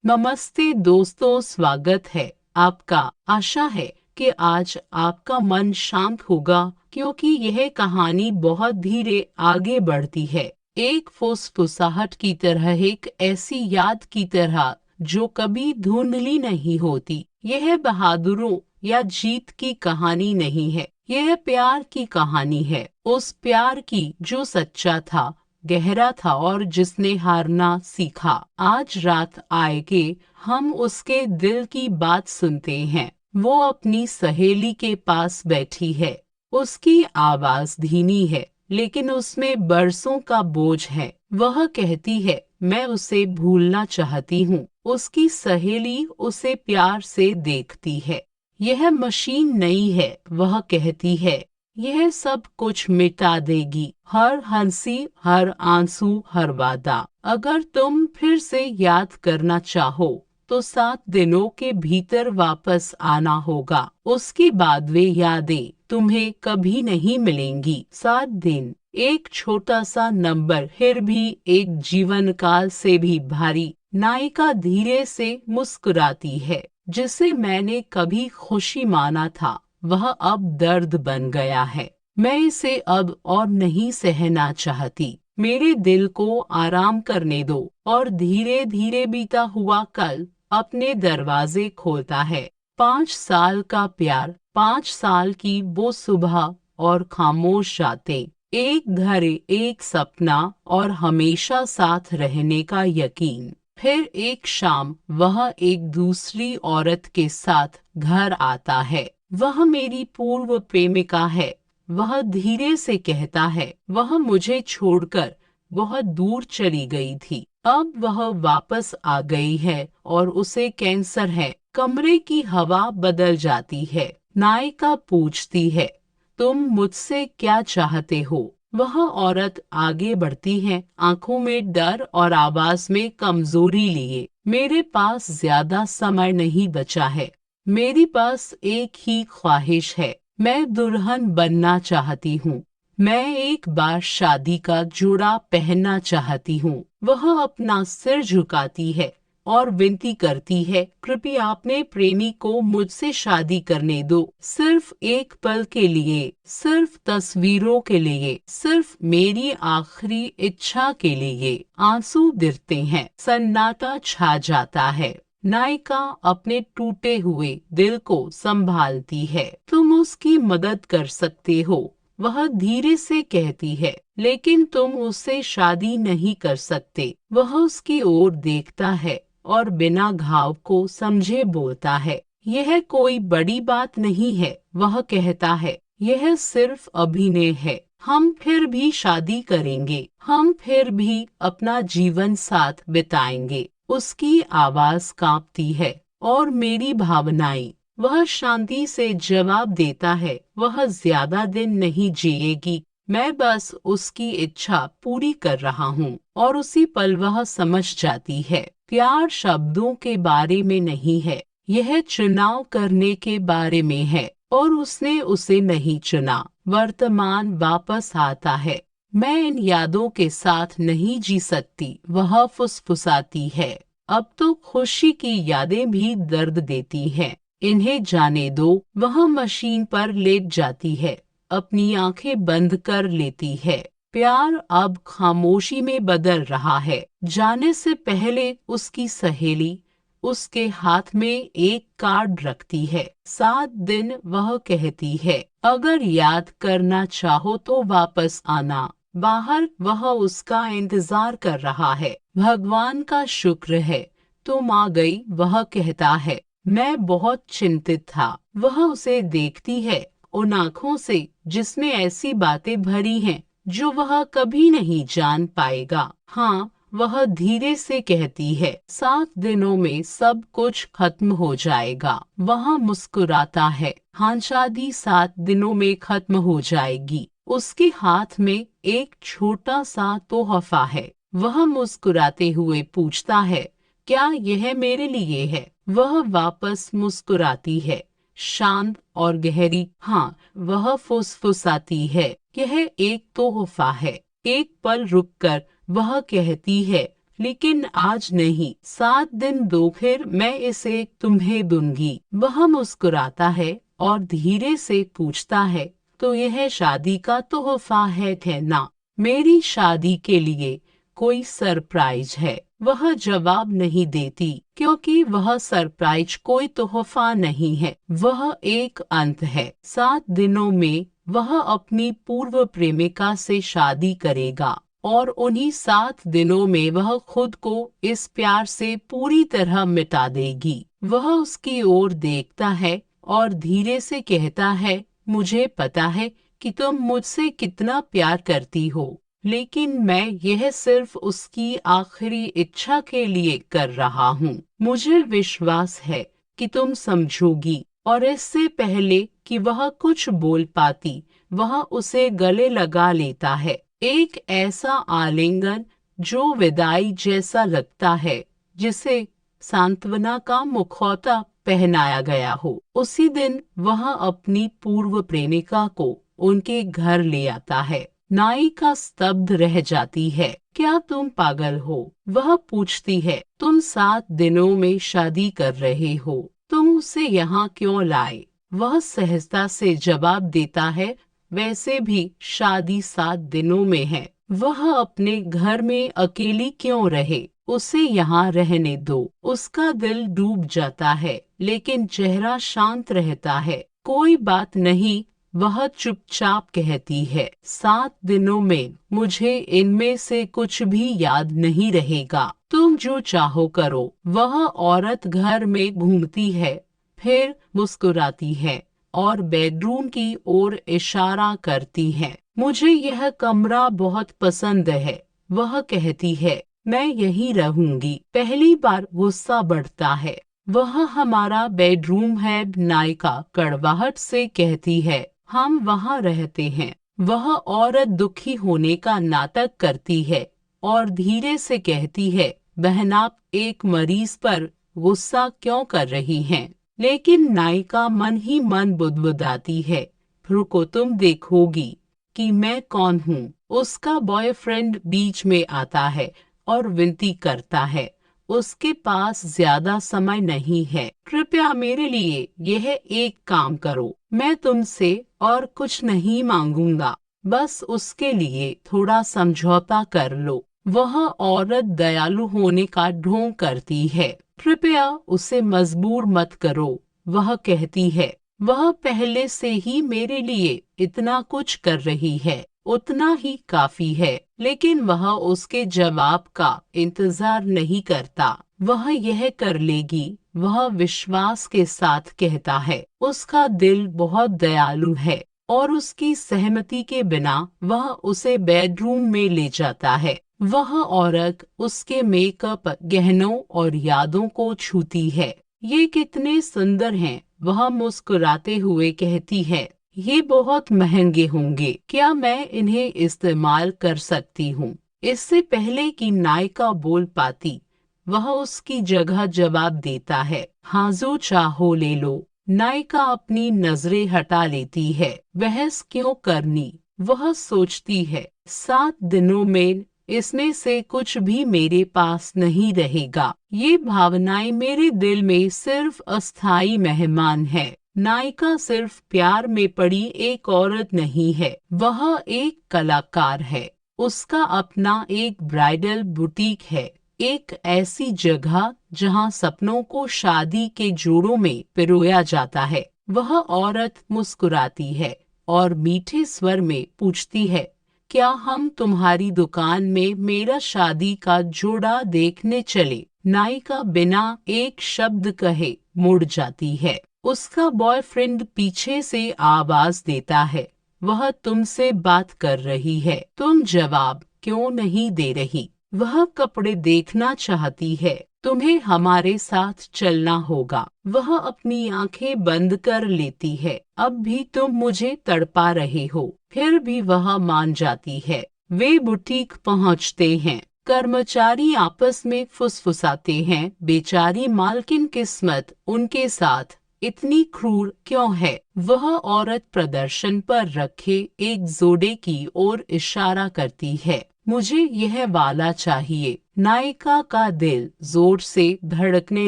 नमस्ते दोस्तों, स्वागत है आपका। आशा है कि आज आपका मन शांत होगा क्योंकि यह कहानी बहुत धीरे आगे बढ़ती है। एक फुसफुसाहट की तरह, एक ऐसी याद की तरह जो कभी धुंधली नहीं होती। यह बहादुरों या जीत की कहानी नहीं है, यह प्यार की कहानी है। उस प्यार की जो सच्चा था, गहरा था और जिसने हारना सीखा। आज रात आए के हम उसके दिल की बात सुनते हैं। वो अपनी सहेली के पास बैठी है। उसकी आवाज धीमी है लेकिन उसमें बरसों का बोझ है। वह कहती है, मैं उसे भूलना चाहती हूँ। उसकी सहेली उसे प्यार से देखती है। यह मशीन नहीं है, वह कहती है, यह सब कुछ मिटा देगी। हर हंसी, हर आंसू, हर वादा। अगर तुम फिर से याद करना चाहो तो 7 दिनों के भीतर वापस आना होगा। उसके बाद वे यादें तुम्हें कभी नहीं मिलेंगी। 7 दिन, एक छोटा सा नंबर, फिर भी एक जीवन काल से भी भारी। नायिका धीरे से मुस्कुराती है। जिसे मैंने कभी खुशी माना था वह अब दर्द बन गया है। मैं इसे अब और नहीं सहना चाहती। मेरे दिल को आराम करने दो। और धीरे धीरे बीता हुआ कल अपने दरवाजे खोलता है। 5 साल का प्यार, 5 साल की वो सुबह और खामोश रातें, एक घर, एक सपना और हमेशा साथ रहने का यकीन। फिर एक शाम वह एक दूसरी औरत के साथ घर आता है। वह मेरी पूर्व प्रेमिका है। वह धीरे से कहता है, वह मुझे छोड़कर बहुत दूर चली गई थी। अब वह वापस आ गई है और उसे कैंसर है। कमरे की हवा बदल जाती है। नायिका पूछती है, तुम मुझसे क्या चाहते हो? वह औरत आगे बढ़ती है, आंखों में डर और आवाज में कमजोरी लिए। मेरे पास ज्यादा समय नहीं बचा है। मेरी पास एक ही ख्वाहिश है। मैं दुल्हन बनना चाहती हूँ। मैं एक बार शादी का जोड़ा पहनना चाहती हूँ। वह अपना सिर झुकाती है और विनती करती है, कृपया अपने प्रेमी को मुझसे शादी करने दो। सिर्फ एक पल के लिए, सिर्फ तस्वीरों के लिए, सिर्फ मेरी आखिरी इच्छा के लिए। आंसू गिरते हैं, सन्नाटा छा जाता है। नायिका अपने टूटे हुए दिल को संभालती है। तुम उसकी मदद कर सकते हो, वह धीरे से कहती है, लेकिन तुम उससे शादी नहीं कर सकते। वह उसकी ओर देखता है और बिना घाव को समझे बोलता है, यह कोई बड़ी बात नहीं है। वह कहता है, यह सिर्फ अभिनय है। हम फिर भी शादी करेंगे। हम फिर भी अपना जीवन साथ बिताएंगे। उसकी आवाज कांपती है और मेरी भावनाएं। वह शांति से जवाब देता है, वह ज्यादा दिन नहीं जिएगी। मैं बस उसकी इच्छा पूरी कर रहा हूँ। और उसी पल वह समझ जाती है, प्यार शब्दों के बारे में नहीं है, यह चुनाव करने के बारे में है। और उसने उसे नहीं चुना। वर्तमान वापस आता है। मैं इन यादों के साथ नहीं जी सकती, वह फुसफुसाती है। अब तो खुशी की यादें भी दर्द देती हैं। इन्हें जाने दो। वह मशीन पर लेट जाती है, अपनी आंखें बंद कर लेती है। प्यार अब खामोशी में बदल रहा है। जाने से पहले उसकी सहेली उसके हाथ में एक कार्ड रखती है। 7 दिन, वह कहती है, अगर याद करना चाहो तो वापस आना। बाहर वह उसका इंतजार कर रहा है। भगवान का शुक्र है तुम आ गई, वह कहता है। मैं बहुत चिंतित था। वह उसे देखती है, उन आँखों से जिसमें ऐसी बातें भरी हैं जो वह कभी नहीं जान पाएगा। हाँ, वह धीरे से कहती है, 7 दिनों में सब कुछ खत्म हो जाएगा। वह मुस्कुराता है, हाँ, शादी 7 दिनों में खत्म हो जाएगी। उसके हाथ में एक छोटा सा तोहफा है। वह मुस्कुराते हुए पूछता है, क्या यह मेरे लिए है? वह वापस मुस्कुराती है, शांत और गहरी। हाँ, वह फुसफुसाती है, यह एक तोहफा है। एक पल रुककर वह कहती है, लेकिन आज नहीं, 7 दिन दो, फिर मैं इसे तुम्हें दूंगी। वह मुस्कुराता है और धीरे से पूछता है, तो यह शादी का तोहफा है ना? मेरी शादी के लिए कोई सरप्राइज है? वह जवाब नहीं देती, क्योंकि वह सरप्राइज कोई तोहफा नहीं है, वह एक अंत है। 7 दिनों में वह अपनी पूर्व प्रेमिका से शादी करेगा और उन्हीं 7 दिनों में वह खुद को इस प्यार से पूरी तरह मिटा देगी। वह उसकी ओर देखता है और धीरे से कहता है, मुझे पता है कि तुम मुझसे कितना प्यार करती हो, लेकिन मैं यह सिर्फ उसकी आखिरी इच्छा के लिए कर रहा हूँ। मुझे विश्वास है कि तुम समझोगी। और इससे पहले कि वह कुछ बोल पाती, वह उसे गले लगा लेता है। एक ऐसा आलिंगन जो विदाई जैसा लगता है, जिसे सांत्वना का मुखौटा पहनाया गया हो। उसी दिन वह अपनी पूर्व प्रेमिका को उनके घर ले आता है। नायिका स्तब्ध रह जाती है। क्या तुम पागल हो? वह पूछती है। तुम 7 दिनों में शादी कर रहे हो, तुम उसे यहाँ क्यों लाए? वह सहजता से जवाब देता है, वैसे भी शादी 7 दिनों में है, वह अपने घर में अकेली क्यों रहे? उसे यहाँ रहने दो। उसका दिल डूब जाता है, लेकिन चेहरा शांत रहता है। कोई बात नहीं, वह चुपचाप कहती है। 7 दिनों में मुझे इनमें से कुछ भी याद नहीं रहेगा। तुम जो चाहो करो। वह औरत घर में घूमती है, फिर मुस्कुराती है और बेडरूम की ओर इशारा करती है। मुझे यह कमरा बहुत पसंद है, वह कहती है। मैं यहीं रहूंगी। पहली बार गुस्सा बढ़ता है। वह हमारा बेडरूम है, नायिका कड़वाहट से कहती है। हम वहाँ रहते हैं। वह औरत दुखी होने का नाटक करती है और धीरे से कहती है, बहन आप एक मरीज पर गुस्सा क्यों कर रही हैं? लेकिन नायिका मन ही मन बुदबुदाती है, रुको तुम देखोगी कि मैं कौन हूँ। उसका बॉयफ्रेंड बीच में आता है और विनती करता है, उसके पास ज्यादा समय नहीं है, कृपया मेरे लिए यह एक काम करो। मैं तुमसे और कुछ नहीं मांगूंगा, बस उसके लिए थोड़ा समझौता कर लो। वह औरत दयालु होने का ढोंग करती है। कृपया उसे मजबूर मत करो, वह कहती है। वह पहले से ही मेरे लिए इतना कुछ कर रही है, उतना ही काफी है। लेकिन वह उसके जवाब का इंतजार नहीं करता। वह यह कर लेगी, वह विश्वास के साथ कहता है। उसका दिल बहुत दयालु है और उसकी सहमति के बिना वह उसे बेडरूम में ले जाता है। वह औरत उसके मेकअप, गहनों और यादों को छूती है। ये कितने सुंदर हैं, वह मुस्कुराते हुए कहती है। ये बहुत महंगे होंगे, क्या मैं इन्हें इस्तेमाल कर सकती हूँ? इससे पहले कि नायिका बोल पाती, वह उसकी जगह जवाब देता है। हाँ, जो चाहो ले लो। नायिका अपनी नजरें हटा लेती है। बहस क्यों करनी, वह सोचती है। 7 दिनों में इसमें से कुछ भी मेरे पास नहीं रहेगा। ये भावनाएं मेरे दिल में सिर्फ अस्थाई मेहमान है। नायिका सिर्फ प्यार में पड़ी एक औरत नहीं है, वह एक कलाकार है। उसका अपना एक ब्राइडल बुटीक है, एक ऐसी जगह जहां सपनों को शादी के जोड़ों में पिरोया जाता है। वह औरत मुस्कुराती है और मीठे स्वर में पूछती है, क्या हम तुम्हारी दुकान में मेरा शादी का जोड़ा देखने चले? नायिका बिना एक शब्द कहे मुड़ जाती है। उसका बॉयफ्रेंड पीछे से आवाज देता है, वह तुमसे बात कर रही है, तुम जवाब क्यों नहीं दे रही? वह कपड़े देखना चाहती है, तुम्हें हमारे साथ चलना होगा। वह अपनी आंखें बंद कर लेती है। अब भी तुम मुझे तड़पा रहे हो। फिर भी वह मान जाती है। वे बुटीक पहुंचते हैं। कर्मचारी आपस में फुसफुसाते हैं। बेचारी मालकिन किस्मत उनके साथ इतनी क्रूर क्यों है? वह औरत प्रदर्शन पर रखे एक जोड़े की ओर इशारा करती है। मुझे यह वाला चाहिए। नायिका का दिल जोर से धड़कने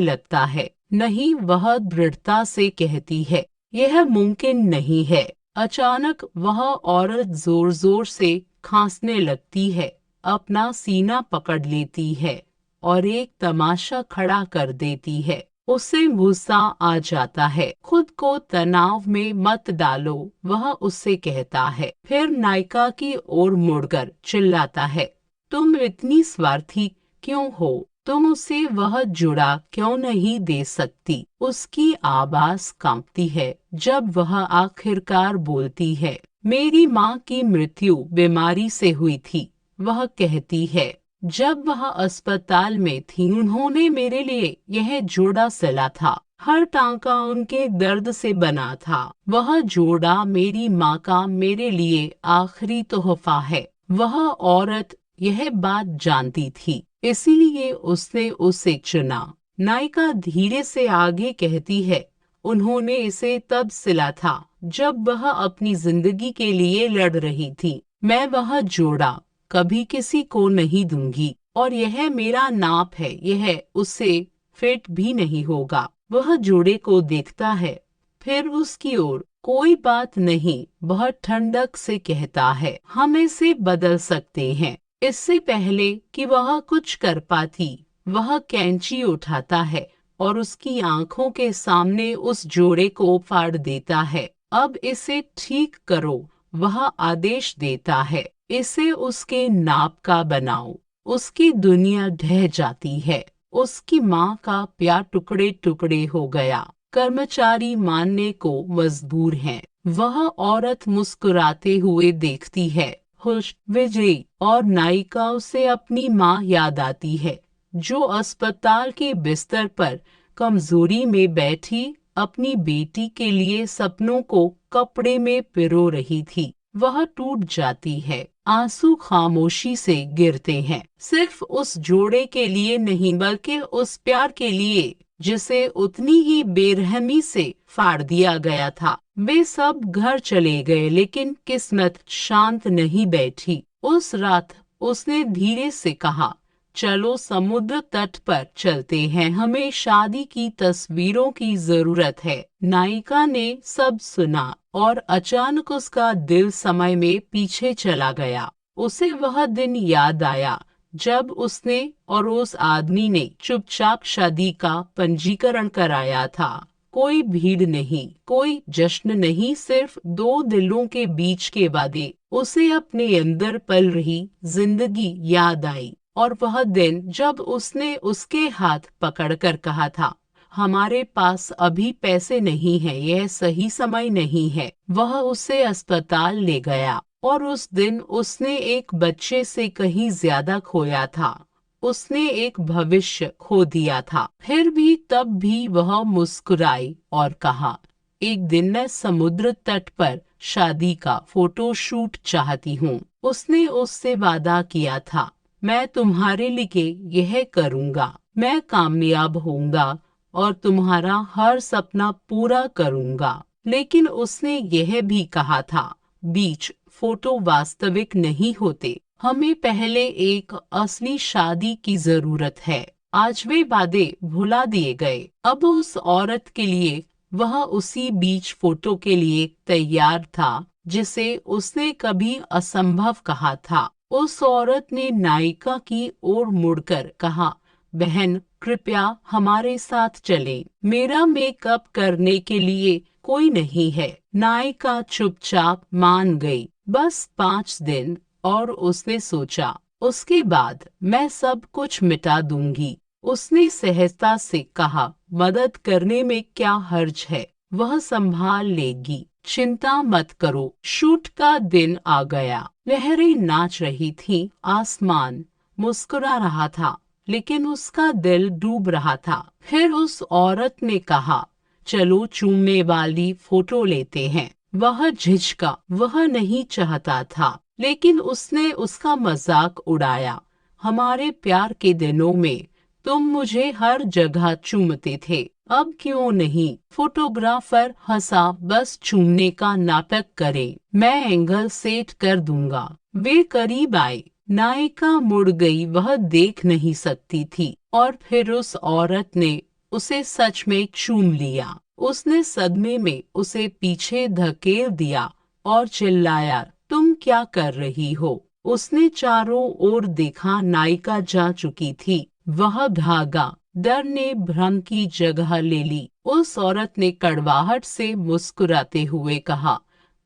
लगता है। नहीं, वह दृढ़ता से कहती है, यह मुमकिन नहीं है। अचानक वह औरत जोर जोर से खांसने लगती है, अपना सीना पकड़ लेती है और एक तमाशा खड़ा कर देती है। उसे गुस्सा आ जाता है। खुद को तनाव में मत डालो, वह उससे कहता है। फिर नायिका की ओर मुड़कर चिल्लाता है, तुम इतनी स्वार्थी क्यों हो? तुम उसे वह जुड़ा क्यों नहीं दे सकती? उसकी आवाज कांपती है जब वह आखिरकार बोलती है, मेरी माँ की मृत्यु बीमारी से हुई थी। वह कहती है, जब वह अस्पताल में थी उन्होंने मेरे लिए यह जोड़ा सिला था। हर टांका उनके दर्द से बना था। वह जोड़ा मेरी माँ का मेरे लिए आखिरी तोहफा है। वह औरत यह बात जानती थी, इसीलिए उसने उसे चुना। नायिका धीरे से आगे कहती है, उन्होंने इसे तब सिला था जब वह अपनी जिंदगी के लिए लड़ रही थी। मैं वह जोड़ा कभी किसी को नहीं दूंगी और यह मेरा नाप है, यह उसे फिट भी नहीं होगा। वह जोड़े को देखता है, फिर उसकी ओर। कोई बात नहीं, बहुत ठंडक से कहता है, हम इसे बदल सकते हैं। इससे पहले कि वह कुछ कर पाती, वह कैंची उठाता है और उसकी आंखों के सामने उस जोड़े को फाड़ देता है। अब इसे ठीक करो, वह आदेश देता है। इसे उसके नाप का बनाओ। उसकी दुनिया ढह जाती है। उसकी माँ का प्यार टुकड़े टुकड़े हो गया। कर्मचारी मानने को मजबूर हैं। वह औरत मुस्कुराते हुए देखती है, खुश, विजयी, और नायिका उसे अपनी माँ याद आती है, जो अस्पताल के बिस्तर पर कमजोरी में बैठी अपनी बेटी के लिए सपनों को कपड़े में पिरो रही थी। वह टूट जाती है। आंसू खामोशी से गिरते हैं, सिर्फ उस जोड़े के लिए नहीं बल्कि उस प्यार के लिए जिसे उतनी ही बेरहमी से फाड़ दिया गया था। वे सब घर चले गए, लेकिन किस्मत शांत नहीं बैठी। उस रात उसने धीरे से कहा, चलो समुद्र तट पर चलते हैं, हमें शादी की तस्वीरों की जरूरत है। नायिका ने सब सुना और अचानक उसका दिल समय में पीछे चला गया। उसे वह दिन याद आया जब उसने और उस आदमी ने चुपचाप शादी का पंजीकरण कराया था। कोई भीड़ नहीं, कोई जश्न नहीं, सिर्फ दो दिलों के बीच के वादे। उसे अपने अंदर पल रही जिंदगी याद आई और वह दिन जब उसने उसके हाथ पकड़कर कहा था, हमारे पास अभी पैसे नहीं हैं, यह सही समय नहीं है। वह उसे अस्पताल ले गया और उस दिन उसने एक बच्चे से कहीं ज्यादा खोया था। उसने एक भविष्य खो दिया था। फिर भी तब भी वह मुस्कुराई और कहा, एक दिन मैं समुद्र तट पर शादी का फोटो शूट चाहती हूँ। उसने उससे वादा किया था, मैं तुम्हारे लिए यह करूँगा, मैं कामयाब होऊंगा और तुम्हारा हर सपना पूरा करूँगा। लेकिन उसने यह भी कहा था, बीच फोटो वास्तविक नहीं होते, हमें पहले एक असली शादी की जरूरत है। आज वे वादे भुला दिए गए। अब उस औरत के लिए वह उसी बीच फोटो के लिए तैयार था जिसे उसने कभी असंभव कहा था। उस औरत ने नायिका की ओर मुड़कर कहा, बहन कृपया हमारे साथ चलें। मेरा मेकअप करने के लिए कोई नहीं है। नायिका चुपचाप मान गई। बस 5 दिन। और उसने सोचा, उसके बाद मैं सब कुछ मिटा दूंगी। उसने सहजता से कहा, मदद करने में क्या हर्ज है, वह संभाल लेगी, चिंता मत करो। शूट का दिन आ गया। लहरें नाच रही थीं, आसमान मुस्कुरा रहा था, लेकिन उसका दिल डूब रहा था। फिर उस औरत ने कहा, चलो चूमने वाली फोटो लेते हैं। वह झिझका, वह नहीं चाहता था, लेकिन उसने उसका मजाक उड़ाया। हमारे प्यार के दिनों में तुम मुझे हर जगह चूमते थे, अब क्यों नहीं? फोटोग्राफर हंसा। बस चूमने का नाटक करें, मैं एंगल सेट कर दूंगा। वे करीब आए। नायिका मुड़ गई, वह देख नहीं सकती थी। और फिर उस औरत ने उसे सच में चूम लिया। उसने सदमे में उसे पीछे धकेल दिया और चिल्लाया, तुम क्या कर रही हो? उसने चारों ओर देखा, नायिका जा चुकी थी। वह भागा। डर ने भ्रम की जगह ले ली। उस औरत ने कड़वाहट से मुस्कुराते हुए कहा,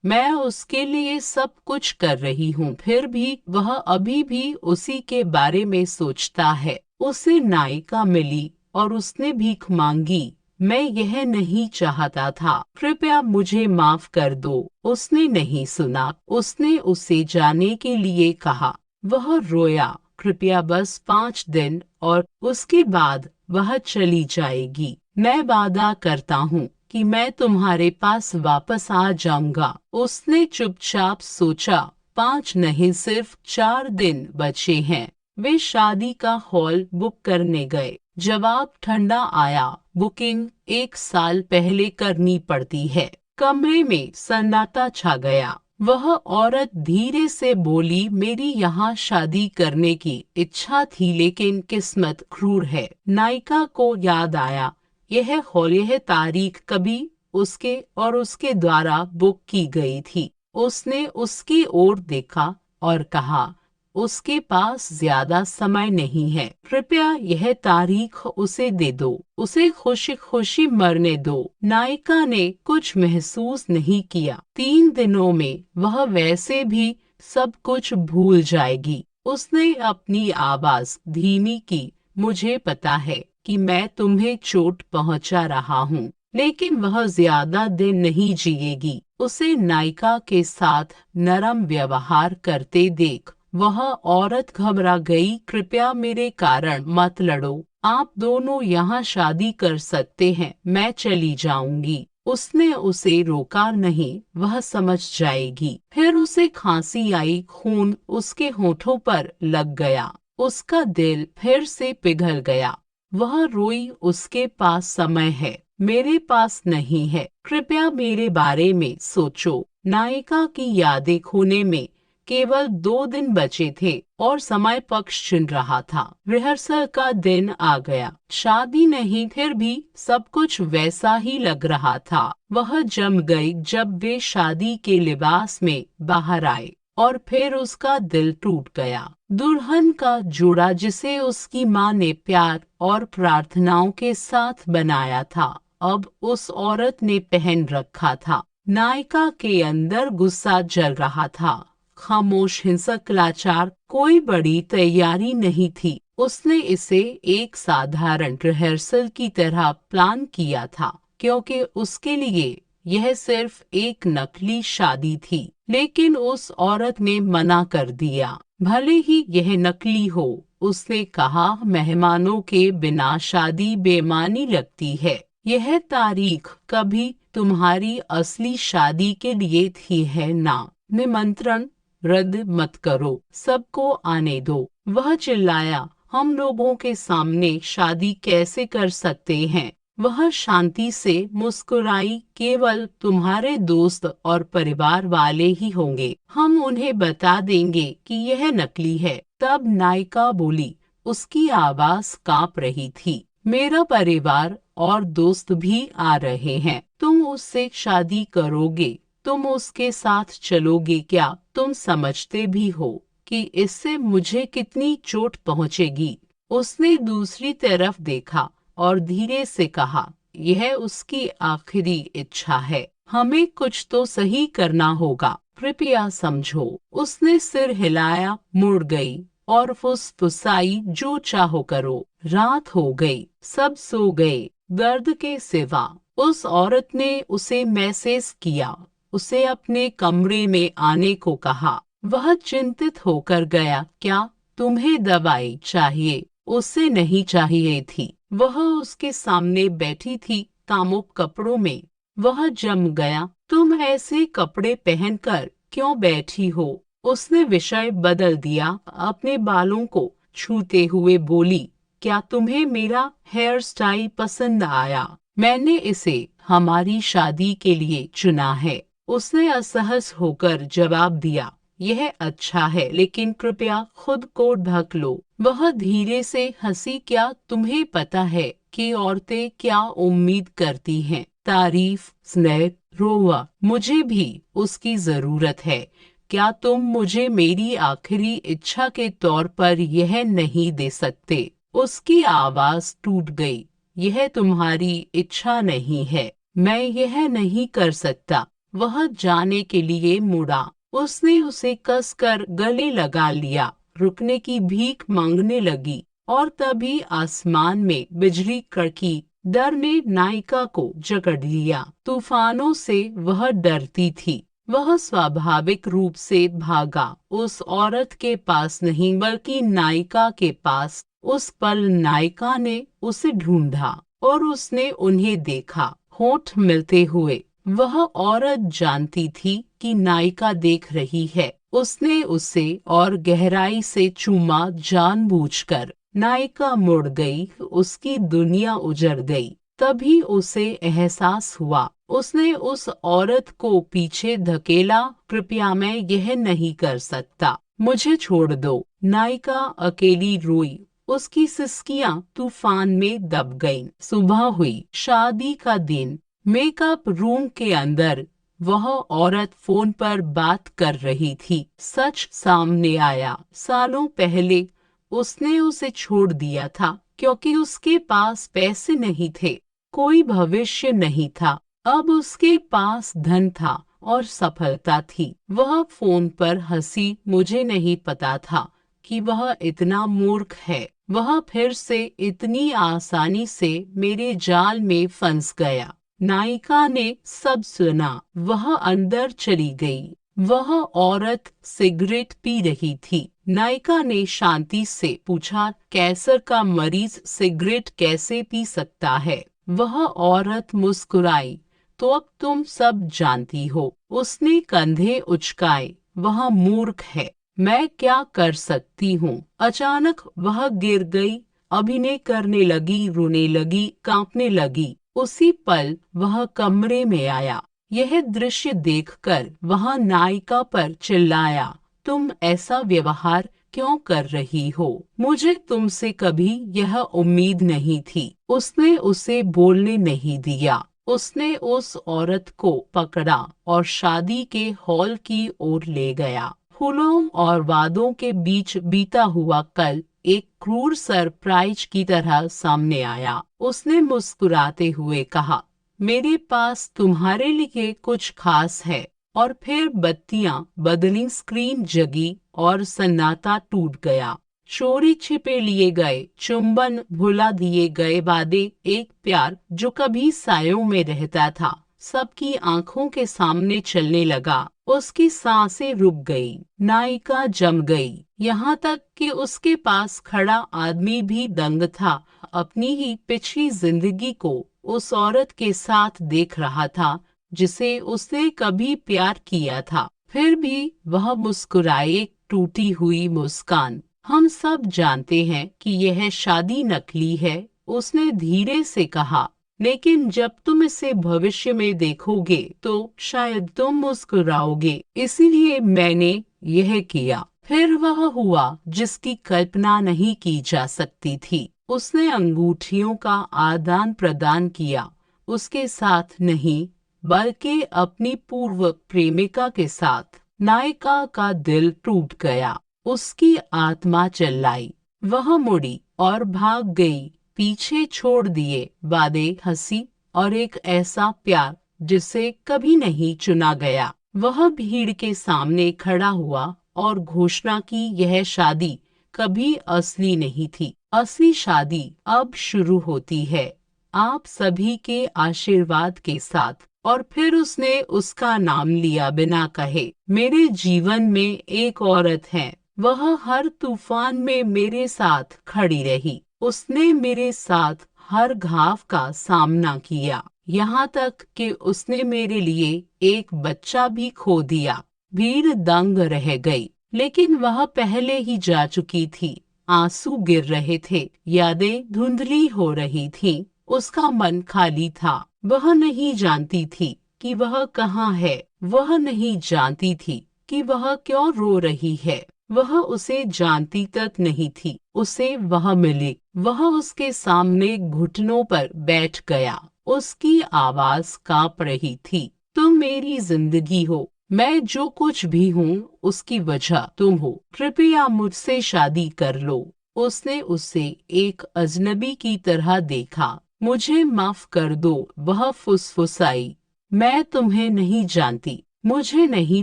मैं उसके लिए सब कुछ कर रही हूँ, फिर भी वह अभी भी उसी के बारे में सोचता है। उसे नायिका मिली और उसने भीख मांगी। मैं यह नहीं चाहता था, कृपया मुझे माफ कर दो। उसने नहीं सुना। उसने उसे जाने के लिए कहा। वह रोया, कृपया बस 5 दिन, और उसके बाद वह चली जाएगी। मैं वादा करता हूँ कि मैं तुम्हारे पास वापस आ जाऊंगा। उसने चुपचाप सोचा, 5 नहीं, सिर्फ 4 दिन बचे हैं। वे शादी का हॉल बुक करने गए। जवाब ठंडा आया, बुकिंग 1 साल पहले करनी पड़ती है। कमरे में सन्नाटा छा गया। वह औरत धीरे से बोली, मेरी यहाँ शादी करने की इच्छा थी, लेकिन किस्मत क्रूर है। नायिका को याद आया, यह हॉल, यह तारीख कभी उसके और उसके द्वारा बुक की गई थी। उसने उसकी ओर देखा और कहा, उसके पास ज्यादा समय नहीं है, कृपया यह तारीख उसे दे दो, उसे खुशी खुशी मरने दो। नायिका ने कुछ महसूस नहीं किया। 3 दिनों में वह वैसे भी सब कुछ भूल जाएगी। उसने अपनी आवाज धीमी की, मुझे पता है कि मैं तुम्हें चोट पहुंचा रहा हूँ, लेकिन वह ज्यादा दिन नहीं जिएगी। उसे नायिका के साथ नरम व्यवहार करते देख वह औरत घबरा गई। कृपया मेरे कारण मत लड़ो, आप दोनों यहाँ शादी कर सकते हैं, मैं चली जाऊंगी। उसने उसे रोका नहीं, वह समझ जाएगी। फिर उसे खांसी आई, खून उसके होठों पर लग गया। उसका दिल फिर से पिघल गया। वह रोई, उसके पास समय है, मेरे पास नहीं है, कृपया मेरे बारे में सोचो। नायिका की यादें खोने में केवल 2 दिन बचे थे और समय पक्ष चुन रहा था। रिहर्सल का दिन आ गया। शादी नहीं, फिर भी सब कुछ वैसा ही लग रहा था। वह जम गई जब वे शादी के लिबास में बाहर आए, और फिर उसका दिल टूट गया। दुल्हन का जोड़ा जिसे उसकी माँ ने प्यार और प्रार्थनाओं के साथ बनाया था, अब उस औरत ने पहन रखा था। नायिका के अंदर गुस्सा जल रहा था। खामोश, हिंसक, लाचार, कोई बड़ी तैयारी नहीं थी। उसने इसे एक साधारण रिहर्सल की तरह प्लान किया था, क्योंकि उसके लिए यह सिर्फ एक नकली शादी थी। लेकिन उस औरत ने मना कर दिया। भले ही यह नकली हो, उसने कहा, मेहमानों के बिना शादी बेमानी लगती है। यह तारीख कभी तुम्हारी असली शादी के लिए थी, है ना? निमंत्रण रद्द मत करो, सबको आने दो। वह चिल्लाया, हम लोगों के सामने शादी कैसे कर सकते हैं? वह शांति से मुस्कुराई, केवल तुम्हारे दोस्त और परिवार वाले ही होंगे, हम उन्हें बता देंगे कि यह नकली है। तब नायिका बोली, उसकी आवाज कांप रही थी, मेरा परिवार और दोस्त भी आ रहे हैं, तुम उससे शादी करोगे? तुम उसके साथ चलोगे क्या? तुम समझते भी हो कि इससे मुझे कितनी चोट पहुंचेगी? उसने दूसरी तरफ देखा और धीरे से कहा, यह उसकी आखिरी इच्छा है, हमें कुछ तो सही करना होगा, कृपया समझो। उसने सिर हिलाया, मुड़ गई और फुसफुसाई, जो चाहो करो। रात हो गई, सब सो गए, दर्द के सिवा। उस औरत ने उसे मैसेज किया, उसे अपने कमरे में आने को कहा। वह चिंतित होकर गया। क्या तुम्हें दवाई चाहिए? उसे नहीं चाहिए थी। वह उसके सामने बैठी थी, कामुक कपड़ों में। वह जम गया। तुम ऐसे कपड़े पहनकर क्यों बैठी हो? उसने विषय बदल दिया। अपने बालों को छूते हुए बोली, क्या तुम्हें मेरा हेयर स्टाइल पसंद आया? मैंने इसे हमारी शादी के लिए चुना है। उसने असहज होकर जवाब दिया, यह अच्छा है, लेकिन कृपया खुद को ढक लो। वह धीरे से हंसी। क्या तुम्हें पता है कि औरतें क्या उम्मीद करती हैं? तारीफ, स्नेह, रोवा। मुझे भी उसकी जरूरत है। क्या तुम मुझे मेरी आखिरी इच्छा के तौर पर यह नहीं दे सकते? उसकी आवाज टूट गई। यह तुम्हारी इच्छा नहीं है। मैं यह नहीं कर सकता। वह जाने के लिए मुड़ा। उसने उसे कसकर गले लगा लिया, रुकने की भीख मांगने लगी। और तभी आसमान में बिजली कड़की। डर ने नायिका को जकड़ लिया। तूफानों से वह डरती थी। वह स्वाभाविक रूप से भागा, उस औरत के पास नहीं बल्कि नायिका के पास। उस पल नायिका ने उसे ढूंढा और उसने उन्हें देखा, होठ मिलते हुए। वह औरत जानती थी कि नायिका देख रही है। उसने उसे और गहराई से चूमा, जानबूझकर। नायिका मुड़ गई, उसकी दुनिया उजड़ गई। तभी उसे एहसास हुआ। उसने उस औरत को पीछे धकेला। कृपया, मैं यह नहीं कर सकता, मुझे छोड़ दो। नायिका अकेली रोई। उसकी सिसकियां तूफान में दब गईं। सुबह हुई। शादी का दिन। मेकअप रूम के अंदर वह औरत फोन पर बात कर रही थी। सच सामने आया। सालों पहले उसने उसे छोड़ दिया था क्योंकि उसके पास पैसे नहीं थे, कोई भविष्य नहीं था। अब उसके पास धन था और सफलता थी। वह फोन पर हंसी। मुझे नहीं पता था कि वह इतना मूर्ख है। वह फिर से इतनी आसानी से मेरे जाल में फंस गया। नायिका ने सब सुना। वह अंदर चली गई। वह औरत सिगरेट पी रही थी। नायिका ने शांति से पूछा, कैंसर का मरीज सिगरेट कैसे पी सकता है? वह औरत मुस्कुराई, तो अब तुम सब जानती हो। उसने कंधे उचकाए। वह मूर्ख है। मैं क्या कर सकती हूँ? अचानक वह गिर गई, अभिनय करने लगी, रोने लगी, कांपने लगी। उसी पल वह कमरे में आया। यह दृश्य देखकर वह नायिका पर चिल्लाया, तुम ऐसा व्यवहार क्यों कर रही हो? मुझे तुमसे कभी यह उम्मीद नहीं थी। उसने उसे बोलने नहीं दिया। उसने उस औरत को पकड़ा और शादी के हॉल की ओर ले गया। फूलों और वादों के बीच बीता हुआ कल एक क्रूर सरप्राइज की तरह सामने आया। उसने मुस्कुराते हुए कहा, मेरे पास तुम्हारे लिए कुछ खास है। और फिर बत्तियां बदली, स्क्रीन जगी और सन्नाटा टूट गया। चोरी छिपे लिए गए चुंबन, भुला दिए गए वादे, एक प्यार जो कभी सायों में रहता था सबकी आंखों के सामने चलने लगा। उसकी सांसें रुक गई। नायिका जम गई। यहाँ तक कि उसके पास खड़ा आदमी भी दंग था। अपनी ही पिछली जिंदगी को उस औरत के साथ देख रहा था जिसे उसने कभी प्यार किया था। फिर भी वह मुस्कुराए, टूटी हुई मुस्कान। हम सब जानते हैं कि यह शादी नकली है, उसने धीरे से कहा, लेकिन जब तुम इसे भविष्य में देखोगे तो शायद तुम मुस्कुराओगे। इसीलिए मैंने यह किया। फिर वह हुआ जिसकी कल्पना नहीं की जा सकती थी। उसने अंगूठियों का आदान प्रदान किया, उसके साथ नहीं बल्कि अपनी पूर्व प्रेमिका के साथ। नायिका का दिल टूट गया। उसकी आत्मा चिल्लाई। वह मुड़ी और भाग गई, पीछे छोड़ दिए वादे, हंसी और एक ऐसा प्यार जिसे कभी नहीं चुना गया। वह भीड़ के सामने खड़ा हुआ और घोषणा की, यह शादी कभी असली नहीं थी। असली शादी अब शुरू होती है, आप सभी के आशीर्वाद के साथ। और फिर उसने उसका नाम लिया बिना कहे। मेरे जीवन में एक औरत है, वह हर तूफान में मेरे साथ खड़ी रही। उसने मेरे साथ हर घाव का सामना किया, यहाँ तक कि उसने मेरे लिए एक बच्चा भी खो दिया। भीड़ दंग रह गई, लेकिन वह पहले ही जा चुकी थी। आंसू गिर रहे थे, यादें धुंधली हो रही थीं। उसका मन खाली था। वह नहीं जानती थी कि वह कहाँ है। वह नहीं जानती थी कि वह क्यों रो रही है। वह उसे जानती तक नहीं थी। उसे वह मिली। वह उसके सामने घुटनों पर बैठ गया। उसकी आवाज कांप रही थी। तुम मेरी जिंदगी हो। मैं जो कुछ भी हूँ उसकी वजह तुम हो। कृपया मुझसे शादी कर लो। उसने उसे एक अजनबी की तरह देखा। मुझे माफ कर दो, वह फुसफुसाई। मैं तुम्हें नहीं जानती। मुझे नहीं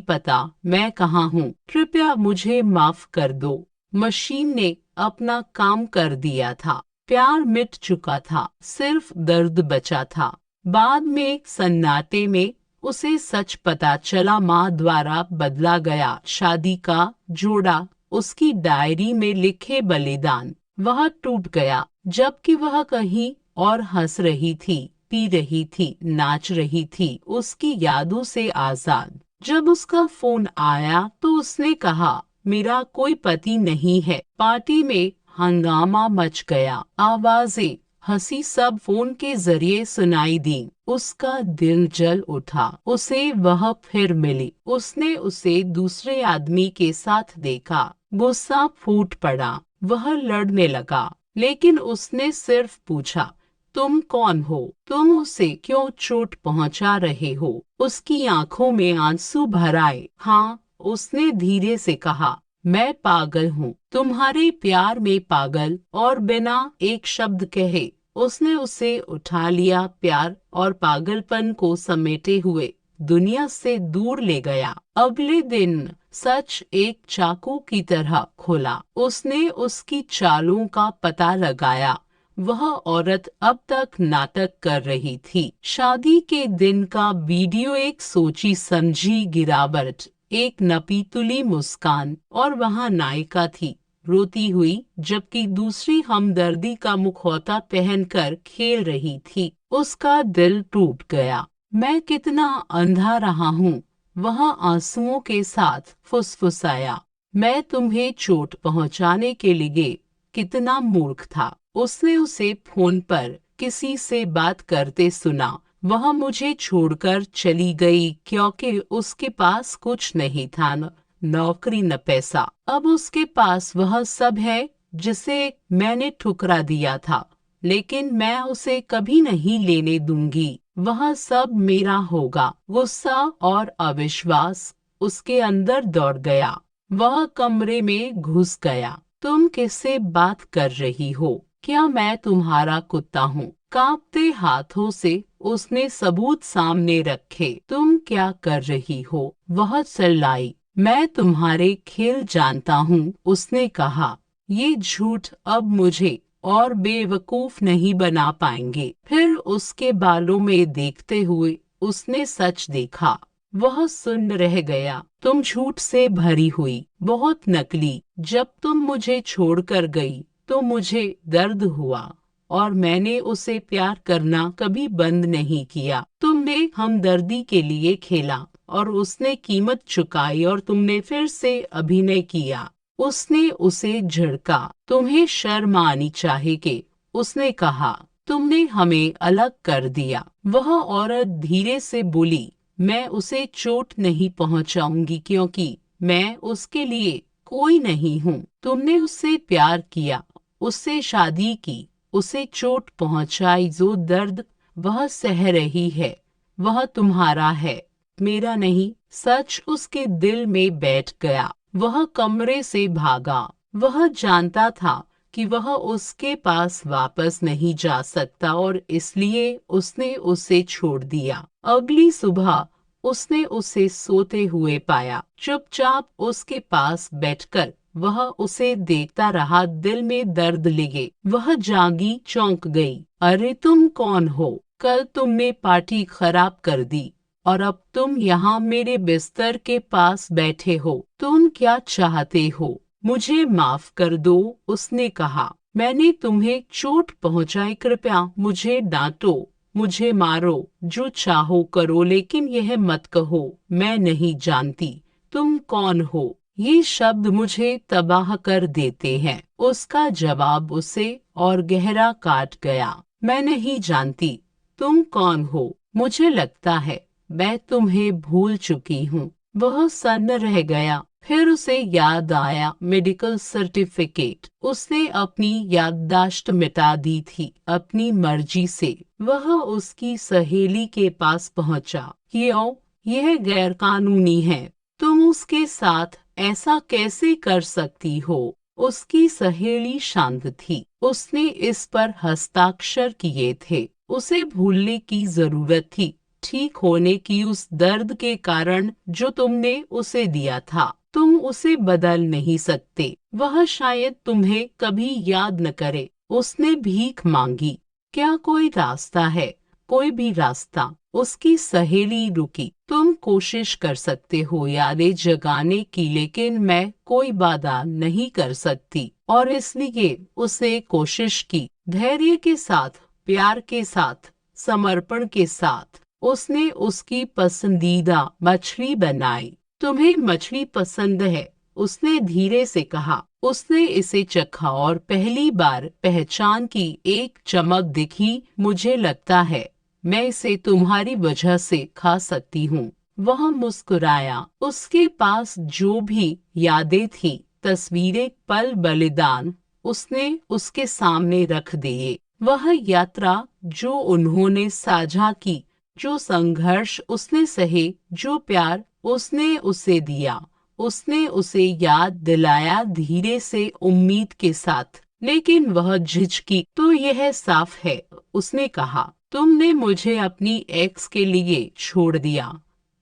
पता मैं कहाँ हूँ। कृपया मुझे माफ कर दो। मशीन ने अपना काम कर दिया था। प्यार मिट चुका था, सिर्फ दर्द बचा था। बाद में सन्नाटे में उसे सच पता चला। माँ द्वारा बदला गया शादी का जोड़ा, उसकी डायरी में लिखे बलिदान। वह टूट गया जबकि वह कहीं और हंस रही थी, पी रही थी, नाच रही थी, उसकी यादों से आजाद। जब उसका फोन आया तो उसने कहा, मेरा कोई पति नहीं है। पार्टी में हंगामा मच गया। आवाजें, हंसी सब फोन के जरिए सुनाई दी। उसका दिल जल उठा। उसे वह फिर मिली। उसने उसे दूसरे आदमी के साथ देखा। गुस्सा फूट पड़ा। वह लड़ने लगा, लेकिन उसने सिर्फ पूछा, तुम कौन हो? तुम उसे क्यों चोट पहुंचा रहे हो? उसकी आंखों में आंसू भर आए। हाँ, उसने धीरे से कहा, मैं पागल हूँ, तुम्हारे प्यार में पागल। और बिना एक शब्द कहे उसने उसे उठा लिया। प्यार और पागलपन को समेटे हुए दुनिया से दूर ले गया। अगले दिन सच एक चाकू की तरह खोला। उसने उसकी चालों का पता लगाया। वह औरत अब तक नाटक कर रही थी। शादी के दिन का वीडियो, एक सोची समझी गिरावट, एक नपी तुली मुस्कान, और वहाँ नायिका थी रोती हुई, जबकि दूसरी हमदर्दी का मुखौटा पहनकर खेल रही थी। उसका दिल टूट गया। मैं कितना अंधा रहा हूँ, वह आंसुओं के साथ फुसफुसाया। मैं तुम्हें चोट पहुंचाने के लिए कितना मूर्ख था। उसने उसे फोन पर किसी से बात करते सुना। वह मुझे छोड़कर चली गई क्योंकि उसके पास कुछ नहीं था, न नौकरी न पैसा। अब उसके पास वह सब है जिसे मैंने ठुकरा दिया था, लेकिन मैं उसे कभी नहीं लेने दूंगी। वह सब मेरा होगा। गुस्सा और अविश्वास उसके अंदर दौड़ गया। वह कमरे में घुस गया। तुम किससे बात कर रही हो? क्या मैं तुम्हारा कुत्ता हूँ? कांपते हाथों से उसने सबूत सामने रखे। तुम क्या कर रही हो? वह चिल्लाई। मैं तुम्हारे खेल जानता हूँ, उसने कहा। ये झूठ अब मुझे और बेवकूफ नहीं बना पाएंगे। फिर उसके बालों में देखते हुए उसने सच देखा। वह सुन्न रह गया। तुम झूठ से भरी हुई, बहुत नकली। जब तुम मुझे छोड़कर गई तो मुझे दर्द हुआ, और मैंने उसे प्यार करना कभी बंद नहीं किया। तुमने हमदर्दी के लिए खेला और उसने कीमत चुकाई, और तुमने फिर से अभिनय किया। उसने उसे झिड़का। तुम्हें शर्म आनी चाहिए, उसने कहा। तुमने हमें अलग कर दिया। वह औरत धीरे से बोली, मैं उसे चोट नहीं पहुंचाऊंगी क्योंकि मैं उसके लिए कोई नहीं हूँ। तुमने उससे प्यार किया, उससे शादी की, उसे चोट पहुंचाई। जो दर्द वह सह रही है वह तुम्हारा है, मेरा नहीं। सच उसके दिल में बैठ गया। वह कमरे से भागा। वह जानता था कि वह उसके पास वापस नहीं जा सकता, और इसलिए उसने उसे छोड़ दिया। अगली सुबह उसने उसे सोते हुए पाया। चुपचाप उसके पास बैठकर वह उसे देखता रहा। दिल में दर्द लगे। वह जागी, चौंक गई। अरे तुम कौन हो? कल तुमने पार्टी खराब कर दी और अब तुम यहाँ मेरे बिस्तर के पास बैठे हो। तुम क्या चाहते हो? मुझे माफ कर दो, उसने कहा। मैंने तुम्हें चोट पहुंचाई। कृपया मुझे डांटो, मुझे मारो, जो चाहो करो, लेकिन यह मत कहो मैं नहीं जानती तुम कौन हो। ये शब्द मुझे तबाह कर देते हैं। उसका जवाब उसे और गहरा काट गया। मैं नहीं जानती तुम कौन हो। मुझे लगता है मैं तुम्हें भूल चुकी हूँ। वह सन्न रह गया। फिर उसे याद आया मेडिकल सर्टिफिकेट। उसने अपनी याददाश्त मिटा दी थी अपनी मर्जी से। वह उसकी सहेली के पास पहुंचा। क्यों? यह गैरकानूनी है। तुम उसके साथ ऐसा कैसे कर सकती हो? उसकी सहेली शांत थी। उसने इस पर हस्ताक्षर किए थे। उसे भूलने की जरूरत थी, ठीक होने की उस दर्द के कारण जो तुमने उसे दिया था। तुम उसे बदल नहीं सकते। वह शायद तुम्हें कभी याद न करे। उसने भीख मांगी। क्या कोई रास्ता है? कोई भी रास्ता? उसकी सहेली रुकी। तुम कोशिश कर सकते हो यादें जगाने की, लेकिन मैं कोई बाधा नहीं कर सकती। और इसलिए उसे कोशिश की, धैर्य के साथ, प्यार के साथ, समर्पण के साथ। उसने उसकी पसंदीदा मछली बनाई। तुम्हें मछली पसंद है? उसने धीरे से कहा। उसने इसे चखा और पहली बार पहचान की एक चमक दिखी। मुझे लगता है मैं इसे तुम्हारी वजह से खा सकती हूँ। वह मुस्कुराया। उसके पास जो भी यादें थी, तस्वीरें, पल, बलिदान, उसने उसके सामने रख दिए। वह यात्रा जो उन्होंने साझा की, जो संघर्ष उसने सहे, जो प्यार उसने उसे दिया, उसने उसे याद दिलाया धीरे से, उम्मीद के साथ। लेकिन वह झिझकी। तो यह साफ है, उसने कहा, तुमने मुझे अपनी एक्स के लिए छोड़ दिया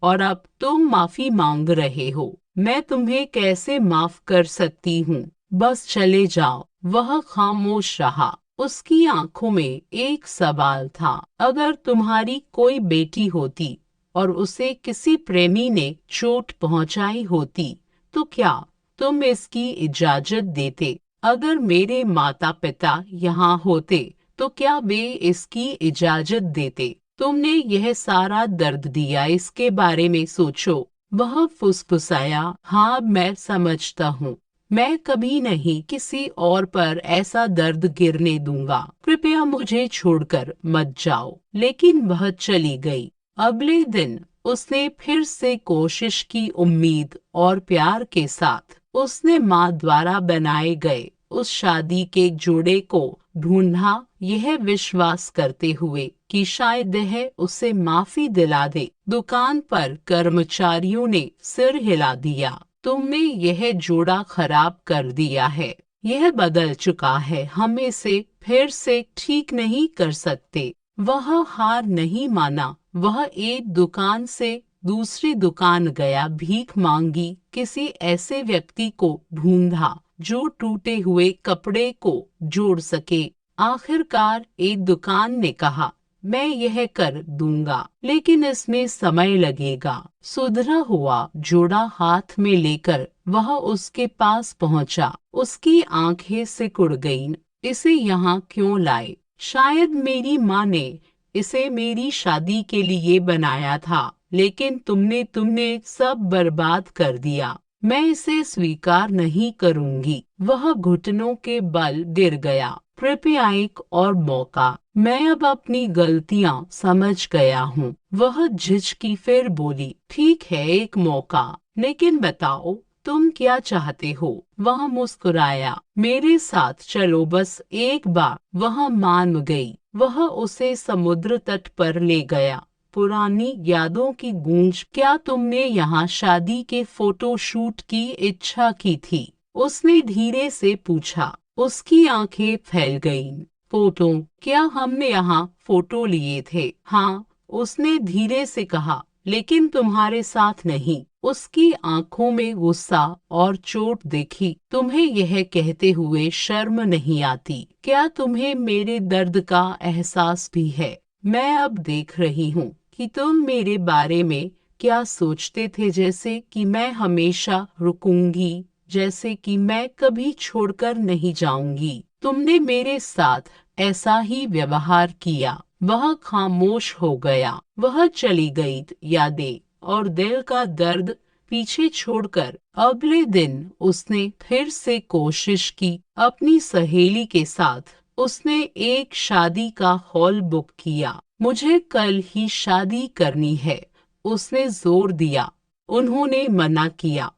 और अब तुम माफी मांग रहे हो। मैं तुम्हें कैसे माफ कर सकती हूँ? बस चले जाओ। वह खामोश रहा। उसकी आंखों में एक सवाल था। अगर तुम्हारी कोई बेटी होती और उसे किसी प्रेमी ने चोट पहुंचाई होती, तो क्या तुम इसकी इजाजत देते? अगर मेरे माता पिता यहाँ होते तो क्या वे इसकी इजाजत देते? तुमने यह सारा दर्द दिया, इसके बारे में सोचो। वह फुसफुसाया। हाँ, मैं समझता हूँ। मैं कभी नहीं किसी और पर ऐसा दर्द गिरने दूंगा। कृपया मुझे छोड़कर मत जाओ। लेकिन वह चली गई। अगले दिन उसने फिर से कोशिश की, उम्मीद और प्यार के साथ। उसने माँ द्वारा बनाए गए उस शादी के जोड़े को ढूंढा, यह विश्वास करते हुए कि शायद वह उसे माफी दिला दे। दुकान पर कर्मचारियों ने सिर हिला दिया। तुमने यह जोड़ा खराब कर दिया है। यह बदल चुका है। हम इसे फिर से ठीक नहीं कर सकते। वह हार नहीं माना। वह एक दुकान से दूसरी दुकान गया, भीख मांगी, किसी ऐसे व्यक्ति को ढूंढा जो टूटे हुए कपड़े को जोड़ सके। आखिरकार एक दुकान ने कहा, मैं यह कर दूंगा, लेकिन इसमें समय लगेगा। सुधरा हुआ जोड़ा हाथ में लेकर वह उसके पास पहुंचा। उसकी आंखें सिकुड़ गईं। इसे यहाँ क्यों लाए? शायद मेरी माँ ने इसे मेरी शादी के लिए बनाया था, लेकिन तुमने सब बर्बाद कर दिया। मैं इसे स्वीकार नहीं करूंगी। वह घुटनों के बल गिर गया। कृपया एक और मौका। मैं अब अपनी गलतियां समझ गया हूँ। वह झिझकी, फिर बोली, ठीक है, एक मौका, लेकिन बताओ तुम क्या चाहते हो? वह मुस्कुराया। मेरे साथ चलो, बस एक बार। वह मान गई। वह उसे समुद्र तट पर ले गया। पुरानी यादों की गूंज। क्या तुमने यहाँ शादी के फोटो शूट की इच्छा की थी? उसने धीरे से पूछा। उसकी आंखें फैल गईं। फोटो? क्या हमने यहाँ फोटो लिए थे? हाँ, उसने धीरे से कहा, लेकिन तुम्हारे साथ नहीं। उसकी आंखों में गुस्सा और चोट देखी। तुम्हें यह कहते हुए शर्म नहीं आती? क्या तुम्हें मेरे दर्द का एहसास भी है? मैं अब देख रही हूँ कि तुम मेरे बारे में क्या सोचते थे, जैसे कि मैं हमेशा रुकूंगी, जैसे कि मैं कभी छोड़कर नहीं जाऊंगी। तुमने मेरे साथ ऐसा ही व्यवहार किया। वह खामोश हो गया। वह चली गई। यादें और दिल का दर्द पीछे छोड़कर अगले दिन उसने फिर से कोशिश की। अपनी सहेली के साथ उसने एक शादी का हॉल बुक किया। मुझे कल ही शादी करनी है, उसने जोर दिया। उन्होंने मना किया,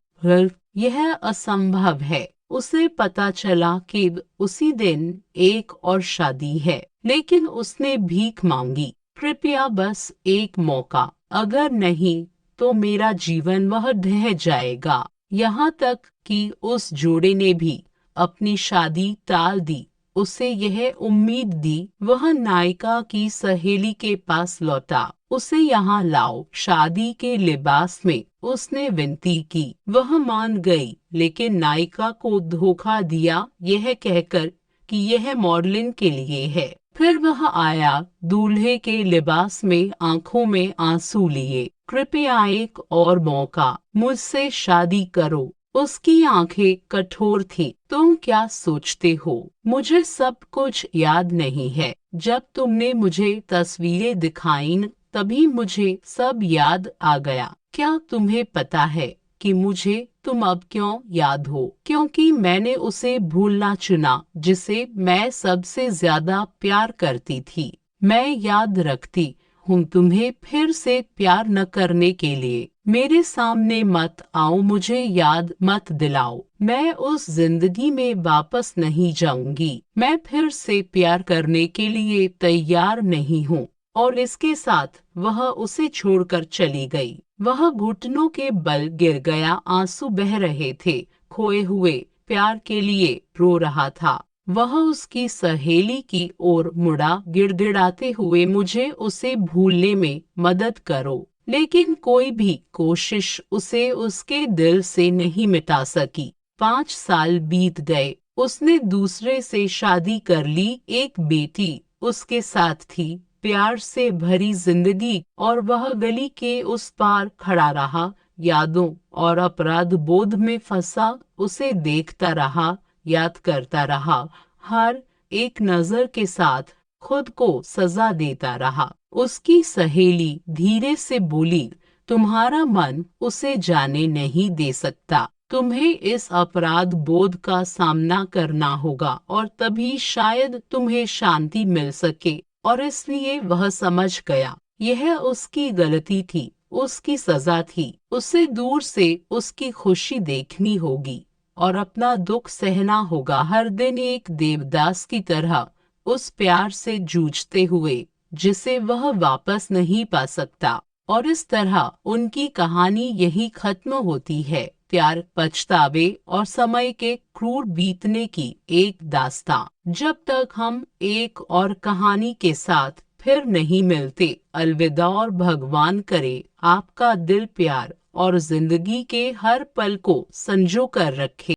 यह असंभव है। उसे पता चला कि उसी दिन एक और शादी है, लेकिन उसने भीख मांगी, कृपया बस एक मौका, अगर नहीं तो मेरा जीवन वह ढह जाएगा। यहाँ तक कि उस जोड़े ने भी अपनी शादी टाल दी। उसे यह उम्मीद दी वह नायिका की सहेली के पास लौटा। उसे यहाँ लाओ। शादी के लिबास में उसने विनती की। वह मान गई, लेकिन नायिका को धोखा दिया यह कहकर कि यह मॉडलिंग के लिए है। फिर वह आया, दूल्हे के लिबास में, आंखों में आंसू लिए। कृपया एक और मौका, मुझसे शादी करो। उसकी आंखें कठोर थी। तुम क्या सोचते हो? मुझे सब कुछ याद नहीं है। जब तुमने मुझे तस्वीरें दिखाई तभी मुझे सब याद आ गया। क्या तुम्हें पता है कि मुझे तुम अब क्यों याद हो? क्योंकि मैंने उसे भूलना चुना जिसे मैं सबसे ज्यादा प्यार करती थी। मैं याद रखती हूँ तुम्हें फिर से प्यार न करने के लिए। मेरे सामने मत आओ, मुझे याद मत दिलाओ। मैं उस जिंदगी में वापस नहीं जाऊंगी। मैं फिर से प्यार करने के लिए तैयार नहीं हूँ। और इसके साथ वह उसे छोड़कर चली गई। वह घुटनों के बल गिर गया, आंसू बह रहे थे। खोए हुए प्यार के लिए रो रहा था। वह उसकी सहेली की ओर मुड़ा, गिड़गिड़ाते हुए, मुझे उसे भूलने में मदद करो। लेकिन कोई भी कोशिश उसे उसके दिल से नहीं मिटा सकी। 5 साल बीत गए। उसने दूसरे से शादी कर ली। एक बेटी उसके साथ थी, प्यार से भरी जिंदगी। और वह गली के उस पार खड़ा रहा, यादों और अपराध बोध में फंसा। उसे देखता रहा, याद करता रहा, हर एक नजर के साथ खुद को सजा देता रहा। उसकी सहेली धीरे से बोली, तुम्हारा मन उसे जाने नहीं दे सकता। तुम्हें इस अपराध बोध का सामना करना होगा और तभी शायद तुम्हें शांति मिल सके। और इसलिए वह समझ गया यह उसकी गलती थी, उसकी सजा थी। उसे दूर से उसकी खुशी देखनी होगी और अपना दुख सहना होगा, हर दिन एक देवदास की तरह उस प्यार से जूझते हुए जिसे वह वापस नहीं पा सकता। और इस तरह उनकी कहानी यही खत्म होती है। प्यार, पछतावे और समय के क्रूर बीतने की एक दास्तां। जब तक हम एक और कहानी के साथ फिर नहीं मिलते, अलविदा और भगवान करे आपका दिल प्यार और जिंदगी के हर पल को संजो कर रखे।